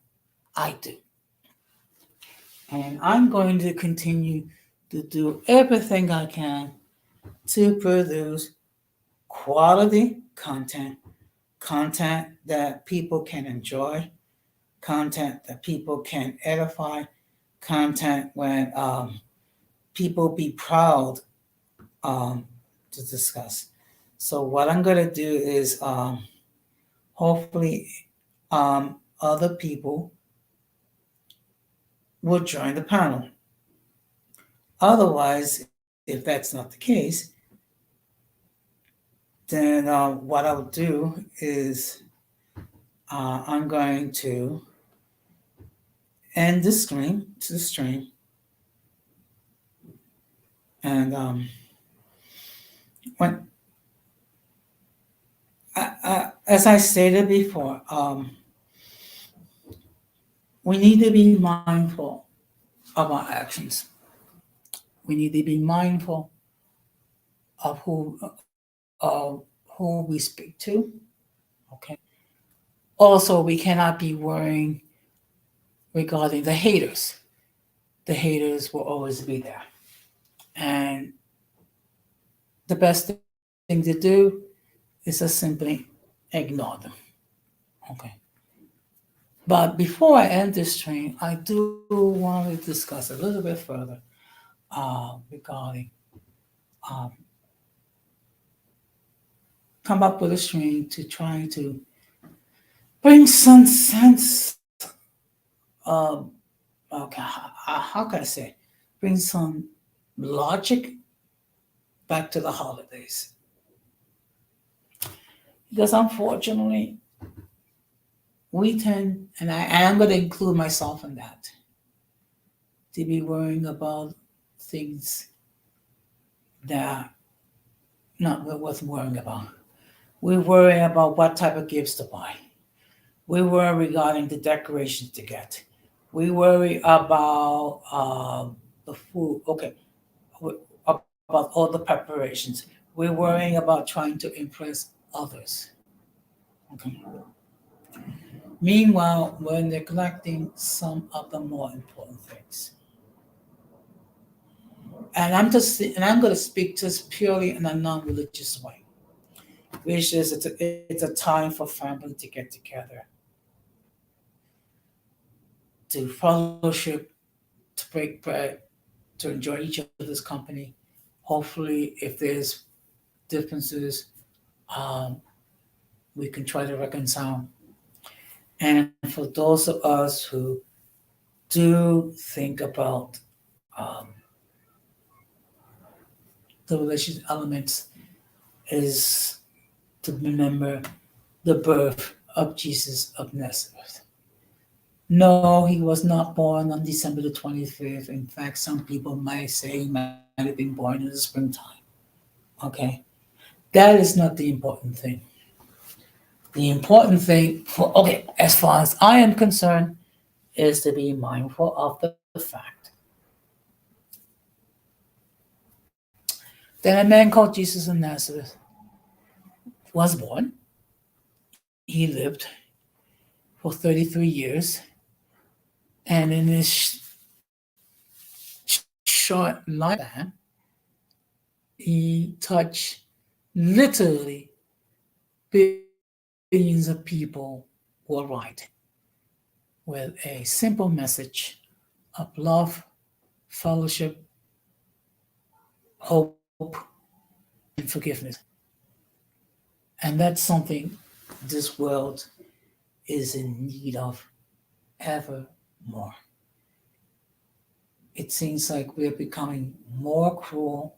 I do, and I'm going to continue to do everything I can to produce quality content that people can enjoy, content that people can edify, content when people be proud um, to discuss. So what I'm going to do is hopefully other people will join the panel. Otherwise, if that's not the case, then what I'll do is I'm going to end the stream, and when as I stated before, we need to be mindful of our actions. We need to be mindful of who we speak to. Okay. Also, we cannot be worrying regarding the haters. The haters will always be there, and the best thing to do is to simply ignore them. Okay. But before I end this stream, I do want to discuss a little bit further regarding um, come up with a stream to try to bring some sense. Um, okay, how can I say? Bring some logic back to the holidays. Because unfortunately, we tend, and I am going to include myself in that, to be worrying about things that not worth worrying about. We worry about what type of gifts to buy. We worry regarding the decorations to get. We worry about the food. Okay, about all the preparations. We're worrying about trying to impress others. Okay. Meanwhile, we're neglecting some of the more important things. And I'm going to speak just purely in a non-religious way, which is it's a time for family to get together, to fellowship, to break bread, to enjoy each other's company. Hopefully, if there's differences, um, we can try to reconcile. And for those of us who do think about the religious elements, is to remember the birth of Jesus of Nazareth. No, he was not born on December the 25th. In fact, some people might say he might have been born in the springtime. Okay? That is not the important thing. The important thing as far as I am concerned, is to be mindful of the fact that a man called Jesus of Nazareth was born. He lived for 33 years, and in his short lifespan, he touched literally billions of people worldwide with a simple message of love, fellowship, hope, and forgiveness. And that's something this world is in need of ever more. It seems like we're becoming more cruel,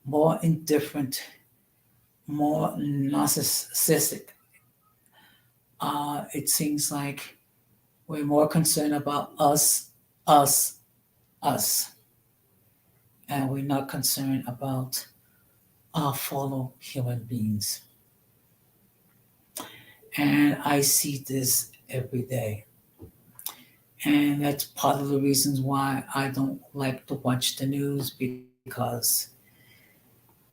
more indifferent, more narcissistic. It seems like we're more concerned about us, us, and we're not concerned about our fellow human beings. And I see this every day. And that's part of the reasons why I don't like to watch the news, because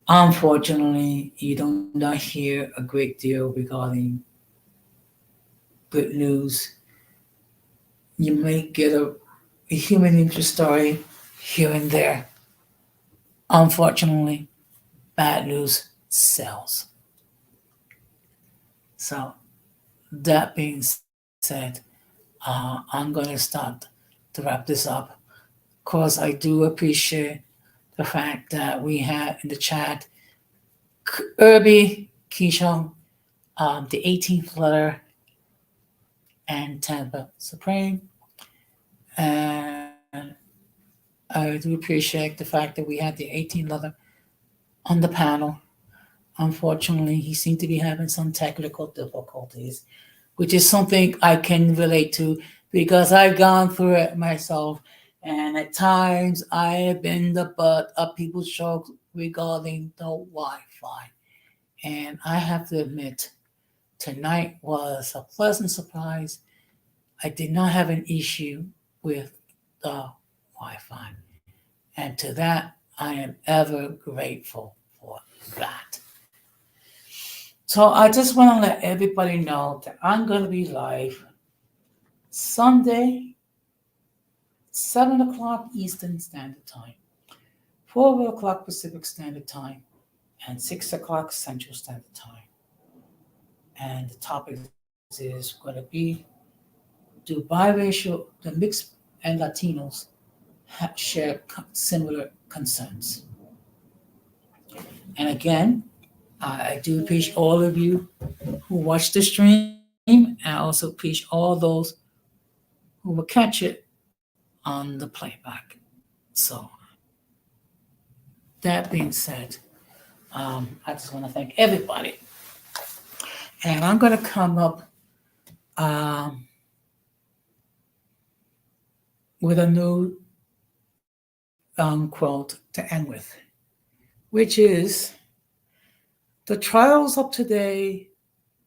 unfortunately you do not hear a great deal regarding good news. You may get a human interest story here and there. Unfortunately, bad news sells. So that being said, I'm going to start to wrap this up. Of course, I do appreciate the fact that we had in the chat Irby Keyshawn, the 18th letter, and Tampa Supreme. And I do appreciate the fact that we had the 18th letter on the panel. Unfortunately, he seemed to be having some technical difficulties, which is something I can relate to because I've gone through it myself. And at times I have been the butt of people's jokes regarding the Wi-Fi. And I have to admit, tonight was a pleasant surprise. I did not have an issue with the Wi-Fi. And to that, I am ever grateful for that. So I just want to let everybody know that I'm going to be live Sunday, 7 o'clock Eastern Standard Time, 4 o'clock Pacific Standard Time, and 6 o'clock Central Standard Time. And the topic is going to be, do biracial, the mixed and Latinos share similar concerns? And again, I do appreciate all of you who watch the stream, and I also appreciate all those who will catch it on the playback. So that being said, I just want to thank everybody. And I'm going to come up with a new quote to end with, which is, the trials of today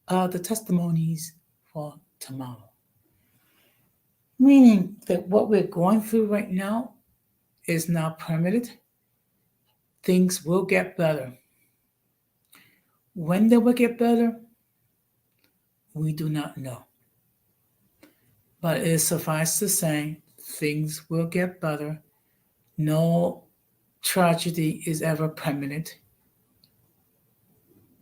are the testimonies for tomorrow. Meaning that what we're going through right now is not permanent. Things will get better. When they will get better, we do not know. But it suffices to say, things will get better. No tragedy is ever permanent.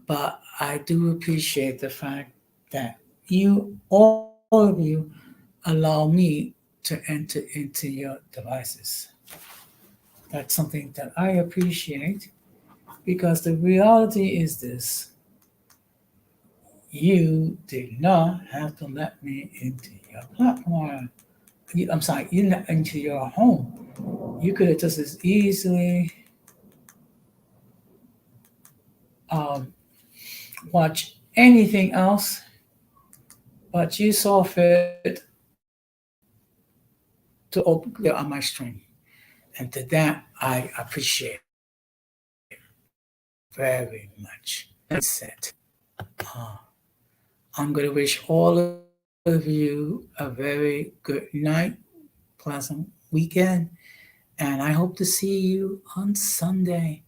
But I do appreciate the fact that you, all of you, allow me to enter into your devices. That's something that I appreciate, because the reality is this: you did not have to let me into your platform. Into your home. You could have just as easily watch anything else, but you saw fit to open on my stream. And to that, I appreciate it very much. That's it. I'm going to wish all of you a very good night, pleasant weekend, and I hope to see you on Sunday.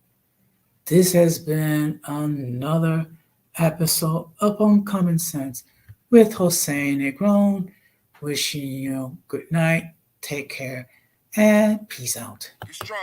This has been another episode of Uncommon Sense with Jose Negron, wishing you good night, take care, and peace out. Be strong.